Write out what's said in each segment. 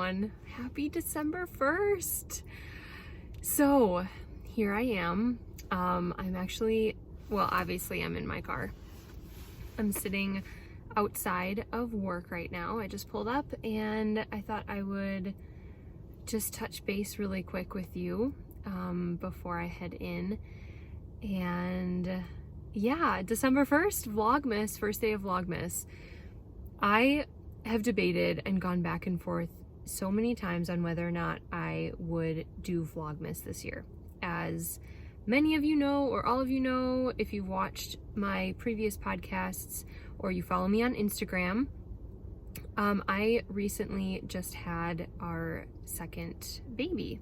everyone. Happy December 1st. So here I am. I'm actually, well, obviously I'm in my car. I'm sitting outside of work right now. I just pulled up and I thought I would just touch base really quick with you before I head in. And yeah, December 1st, Vlogmas, first day of Vlogmas. I have debated and gone back and forth so many times on whether or not I would do Vlogmas this year. As many of you know, or all of you know, if you've watched my previous podcasts or you follow me on Instagram, I recently just had our second baby.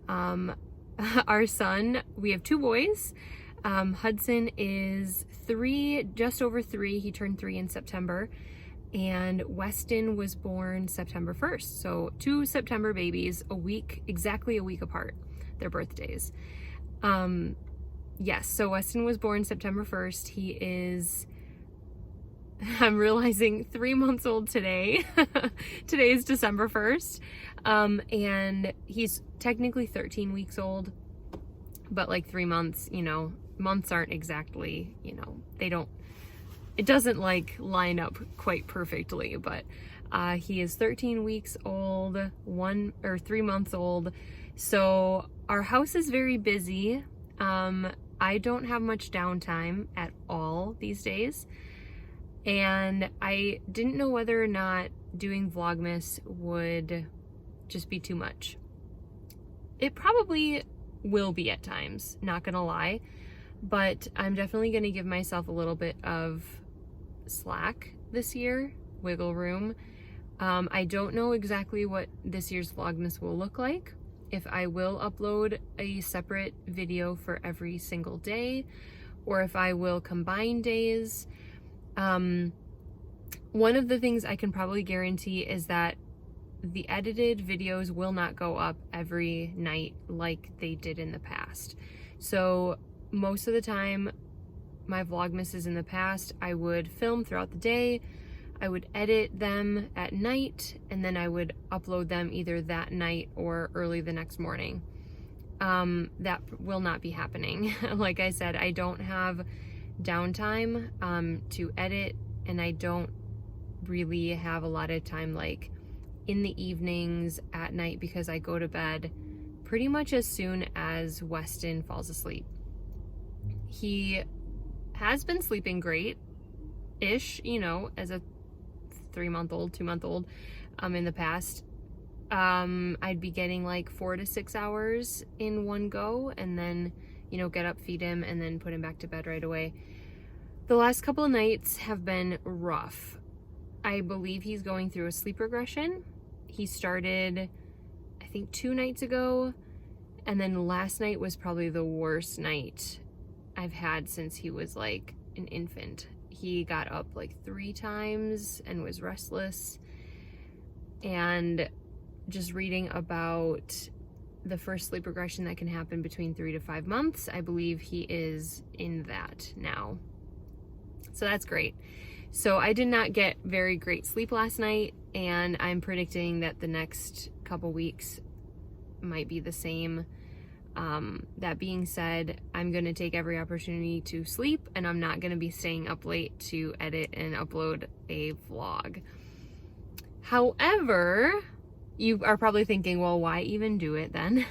Our son, we have two boys. Hudson is 3, just over 3. He turned 3 in September. And Weston was born September 1st. So 2 September babies, exactly a week apart, their birthdays. Yes, so Weston was born September 1st. He is, I'm realizing, 3 months old today. Today is December 1st. And he's technically 13 weeks old, but like 3 months, you know, months aren't exactly, you know, it doesn't like line up quite perfectly, but he is 13 weeks old, 3 months old. So our house is very busy. I don't have much downtime at all these days. And I didn't know whether or not doing Vlogmas would just be too much. It probably will be at times, not gonna lie, but I'm definitely gonna give myself a little bit of slack this year, wiggle room. I don't know exactly what this year's Vlogmas will look like, if I will upload a separate video for every single day, or if I will combine days. One of the things I can probably guarantee is that the edited videos will not go up every night like they did in the past. So most of the time, my Vlogmases in the past, I would film throughout the day, I would edit them at night, and then I would upload them either that night or early the next morning. That will not be happening. Like I said, I don't have downtime to edit, and I don't really have a lot of time like in the evenings at night, because I go to bed pretty much as soon as Weston falls asleep. He has been sleeping great-ish, you know, as a 3-month-old, 2-month-old in the past. I'd be getting like 4 to 6 hours in one go, and then, you know, get up, feed him, and then put him back to bed right away. The last couple of nights have been rough. I believe he's going through a sleep regression. He started, I think, 2 nights ago, and then last night was probably the worst night I've had since he was like an infant. He got up like 3 times and was restless. And just reading about the first sleep regression that can happen between 3 to 5 months, I believe he is in that now. So that's great. So I did not get very great sleep last night, and I'm predicting that the next couple weeks might be the same. That being said, I'm going to take every opportunity to sleep, and I'm not going to be staying up late to edit and upload a vlog. However, you are probably thinking, well, why even do it then?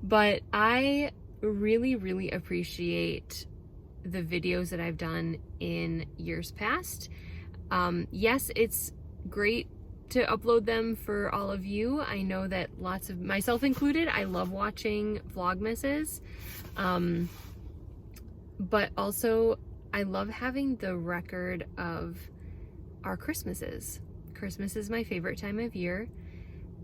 But I really, really appreciate the videos that I've done in years past. Yes, it's great to upload them for all of you. I know that lots of, myself included, I love watching Vlogmases. But also I love having the record of our Christmases. Christmas is my favorite time of year.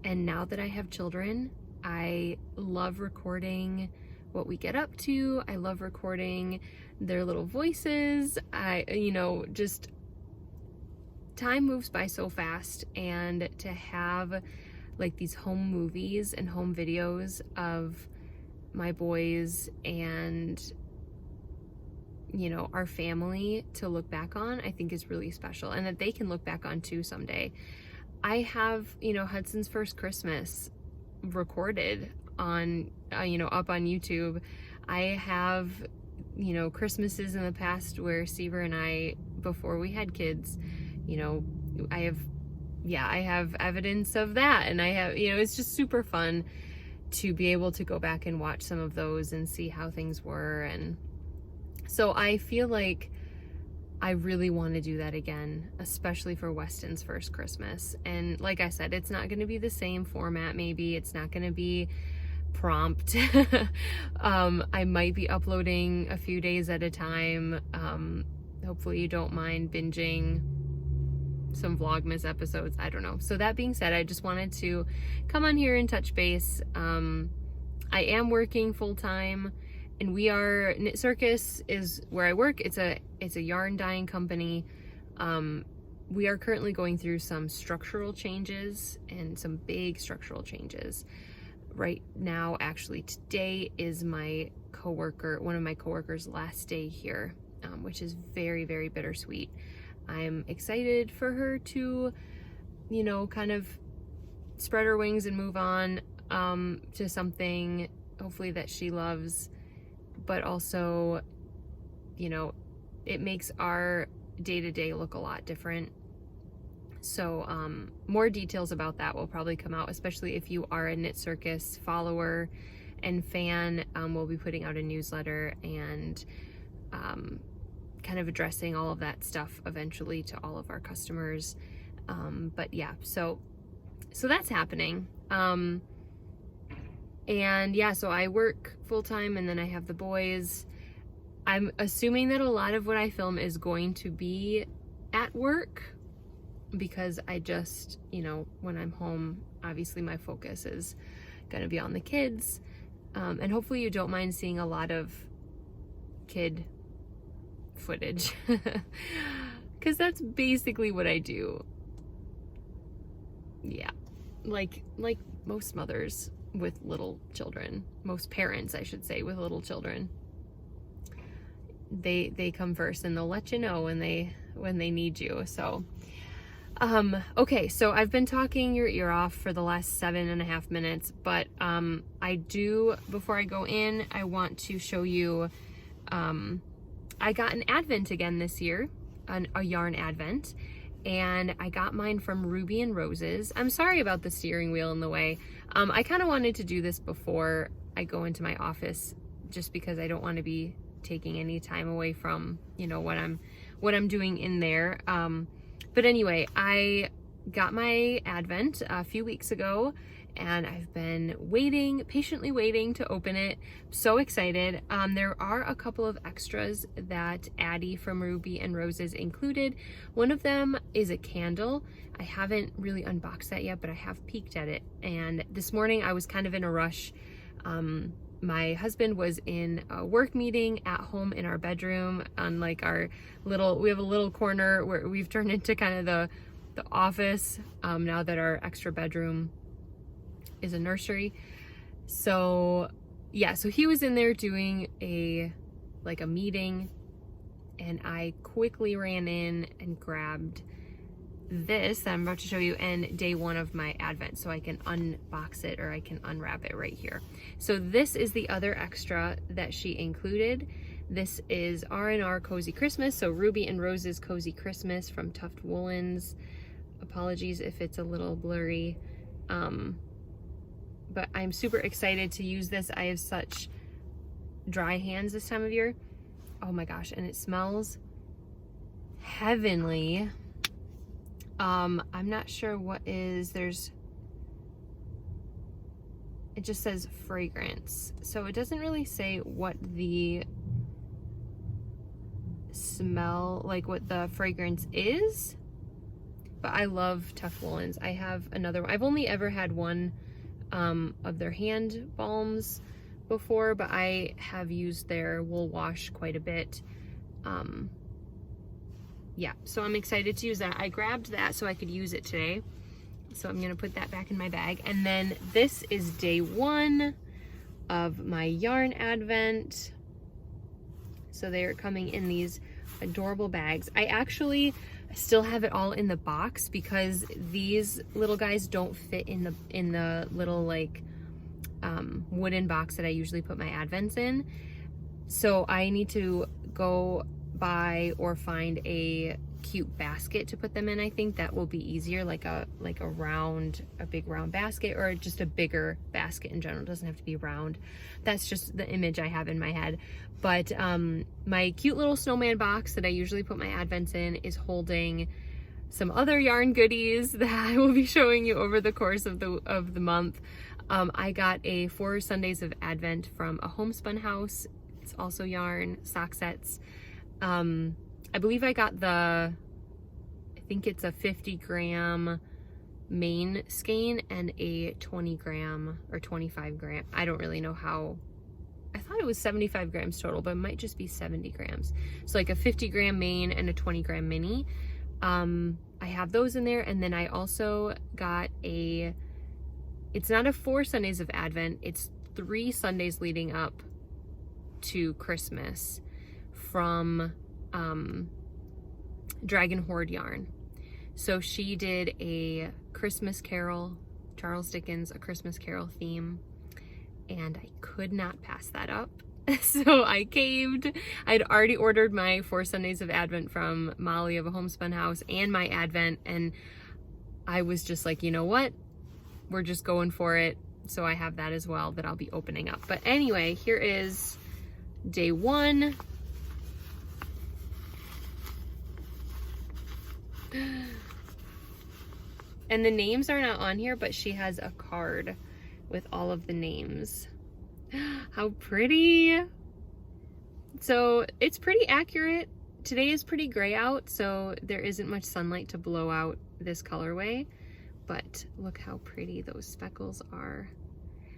And now that I have children, I love recording what we get up to. I love recording their little voices. Just time moves by so fast, and to have like these home movies and home videos of my boys and, you know, our family to look back on, I think is really special, and that they can look back on too someday. I have, you know, Hudson's First Christmas recorded on, you know, up on YouTube. I have, you know, Christmases in the past where Seaver and I, before we had kids, you know, I have evidence of that. And I have, you know, it's just super fun to be able to go back and watch some of those and see how things were. And so I feel like I really want to do that again, especially for Weston's first Christmas. And like I said, it's not going to be the same format. Maybe it's not going to be prompt. I might be uploading a few days at a time. Hopefully you don't mind binging some Vlogmas episodes. I don't know. So that being said, I just wanted to come on here and touch base. I am working full-time, and we are, Knit Circus is where I work. It's a yarn dyeing company. We are currently going through some structural changes, and some big structural changes. Right now, actually today is one of my coworkers' last day here, which is very, very bittersweet. I'm excited for her to, you know, kind of spread her wings and move on to something hopefully that she loves, but also, you know, it makes our day-to-day look a lot different. So more details about that will probably come out, especially if you are a Knit Circus follower and fan. We'll be putting out a newsletter and kind of addressing all of that stuff eventually to all of our customers. But yeah, so that's happening. And yeah, so I work full-time, and then I have the boys. I'm assuming that a lot of what I film is going to be at work, because I just, you know, when I'm home, obviously my focus is going to be on the kids. And hopefully you don't mind seeing a lot of kid footage, because that's basically what I do. Yeah, like most mothers with little children, most parents, I should say, with little children, they come first, and they'll let you know when they need you. So okay, so I've been talking your ear off for the last 7.5 minutes, but I do, before I go in, I want to show you, I got an advent again this year, a yarn advent, and I got mine from Ruby and Roses. I'm sorry about the steering wheel in the way. I kind of wanted to do this before I go into my office, just because I don't want to be taking any time away from, you know, what I'm doing in there. But anyway, I got my advent a few weeks ago, and I've been patiently waiting to open it. So excited. There are a couple of extras that Addie from Ruby and Roses included. One of them is a candle. I haven't really unboxed that yet, but I have peeked at it. And this morning I was kind of in a rush. My husband was in a work meeting at home in our bedroom on like we have a little corner where we've turned into kind of the office now that our extra bedroom is a nursery. So yeah, so he was in there doing a meeting, and I quickly ran in and grabbed this that I'm about to show you, and day one of my advent, so I can unbox it, or I can unwrap it right here. So this is the other extra that she included. This is R&R Cozy Christmas, so Ruby and Roses Cozy Christmas from Tuft Woolens. Apologies if it's a little blurry, but I'm super excited to use this. I have such dry hands this time of year. Oh my gosh, and it smells heavenly. I'm not sure what is, it just says fragrance, so it doesn't really say what the smell, like what the fragrance is, but I love Tuft Woolens. I have another one. I've only ever had one of their hand balms before, but I have used their wool wash quite a bit. Yeah, so I'm excited to use that. I grabbed that so I could use it today. So I'm gonna put that back in my bag. And then this is day one of my yarn advent. So they are coming in these adorable bags. I actually I still have it all in the box because these little guys don't fit in the little like wooden box that I usually put my Advents in. So I need to go buy or find a cute basket to put them in. I think that will be easier, like a big round basket, or just a bigger basket in general. It doesn't have to be round. That's just the image I have in my head. But my cute little snowman box that I usually put my Advents in is holding some other yarn goodies that I will be showing you over the course of the month. I got a 4 Sundays of Advent from a homespun house. It's also yarn, sock sets. I believe I got I think it's a 50 gram main skein and a 20 gram or 25 gram. I don't really know how. I thought it was 75 grams total, but it might just be 70 grams. So like a 50 gram main and a 20 gram mini. I have those in there. And then I also got it's not a 4 Sundays of Advent. It's 3 Sundays leading up to Christmas from Dragon Horde Yarn. So she did a Christmas Carol, Charles Dickens, a Christmas Carol theme, and I could not pass that up. So I caved. I'd already ordered my 4 Sundays of Advent from Molly of a Homespun House and my Advent, and I was just like, you know what? We're just going for it. So I have that as well that I'll be opening up. But anyway, here is day 1. And the names are not on here, but she has a card with all of the names. How pretty. So it's pretty accurate. Today is pretty gray out, so there isn't much sunlight to blow out this colorway, but look how pretty those speckles are.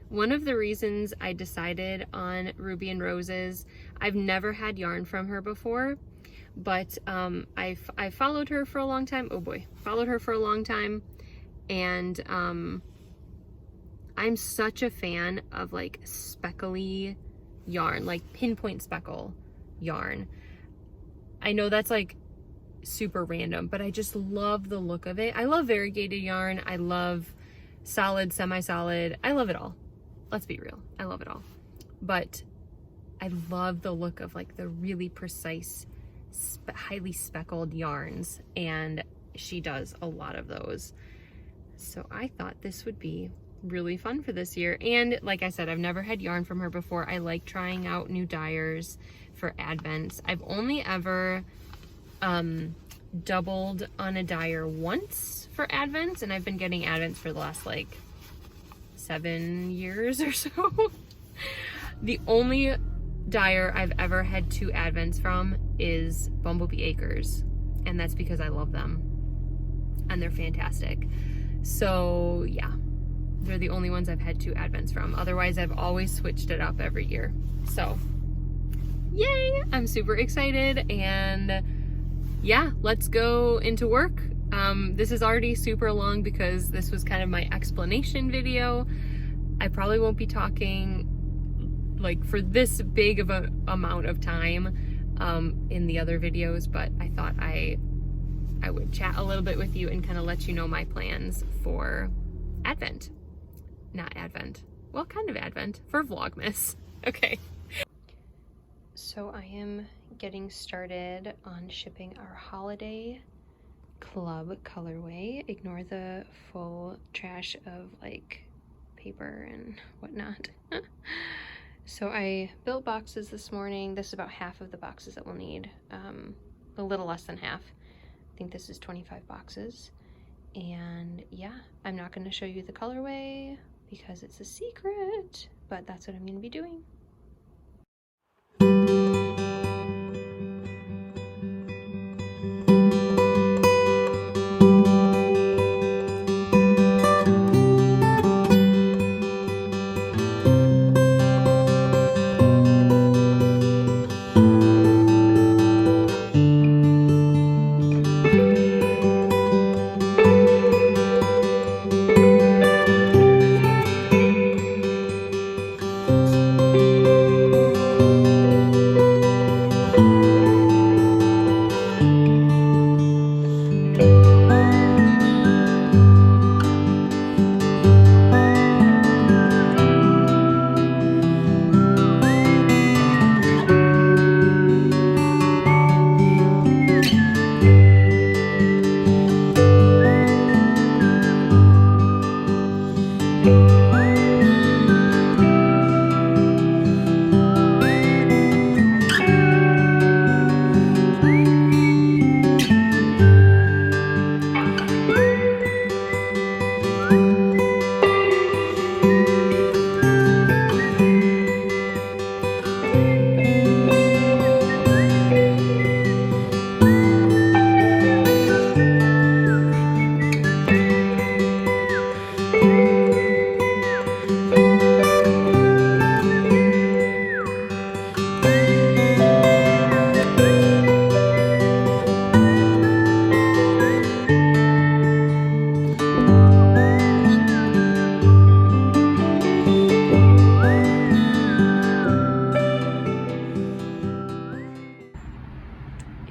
One of the reasons I decided on Ruby and Roses, I've never had yarn from her before, but I followed her for a long time. Oh boy, followed her for a long time. And I'm such a fan of like speckly yarn, like pinpoint speckle yarn. I know that's like super random, but I just love the look of it. I love variegated yarn. I love solid, semi-solid. I love it all. Let's be real. I love it all. But I love the look of like the really precise, highly speckled yarns, and she does a lot of those. So I thought this would be really fun for this year. And like I said, I've never had yarn from her before. I like trying out new dyers for Advents. I've only ever doubled on a dyer once for Advents, and I've been getting Advents for the last like 7 years or so. The only dyer I've ever had 2 Advents from is Bumblebee Acres, and that's because I love them and they're fantastic. So yeah, they're the only ones I've had 2 Advents from. Otherwise, I've always switched it up every year. So yay, I'm super excited, and yeah, let's go into work. This is already super long because this was kind of my explanation video. I probably won't be talking like for this big of a amount of time in the other videos, but I thought I would chat a little bit with you and kind of let you know my plans for Advent. Not Advent. Well, kind of Advent. For Vlogmas. Okay. So I am getting started on shipping our holiday club colorway. Ignore the full trash of like paper and whatnot. So I built boxes this morning. This is about half of the boxes that we'll need. A little less than half. I think this is 25 boxes. And yeah, I'm not going to show you the colorway because it's a secret, but that's what I'm going to be doing.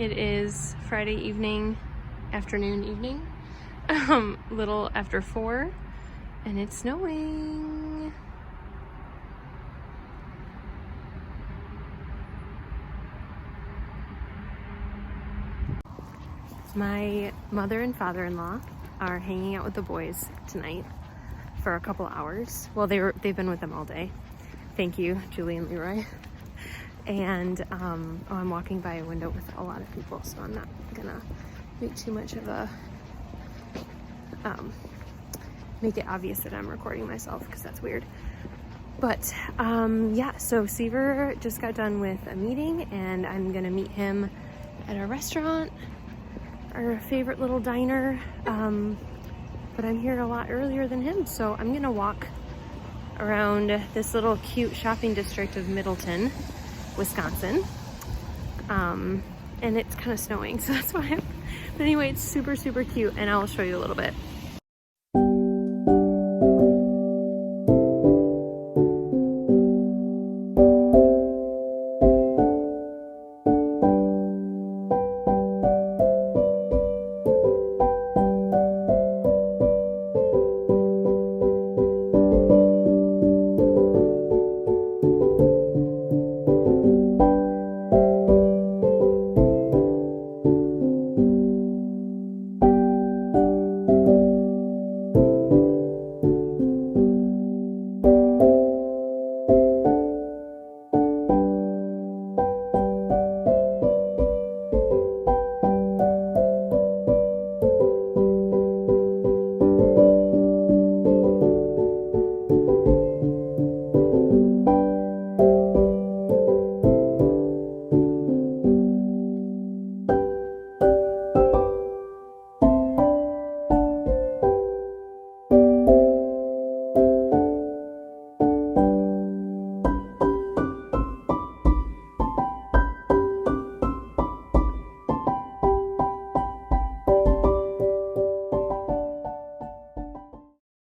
It is Friday evening, evening, little after 4, and it's snowing. My mother and father-in-law are hanging out with the boys tonight for a couple hours. Well, they've been with them all day. Thank you, Julie and Leroy. And I'm walking by a window with a lot of people, so I'm not gonna make too much of a make it obvious that I'm recording myself, because that's weird. But yeah, so Seaver just got done with a meeting, and I'm gonna meet him at a restaurant, our favorite little diner. But I'm here a lot earlier than him, so I'm gonna walk around this little cute shopping district of Middleton, Wisconsin. And it's kind of snowing, so that's why but anyway, it's super, super cute, and I'll show you a little bit.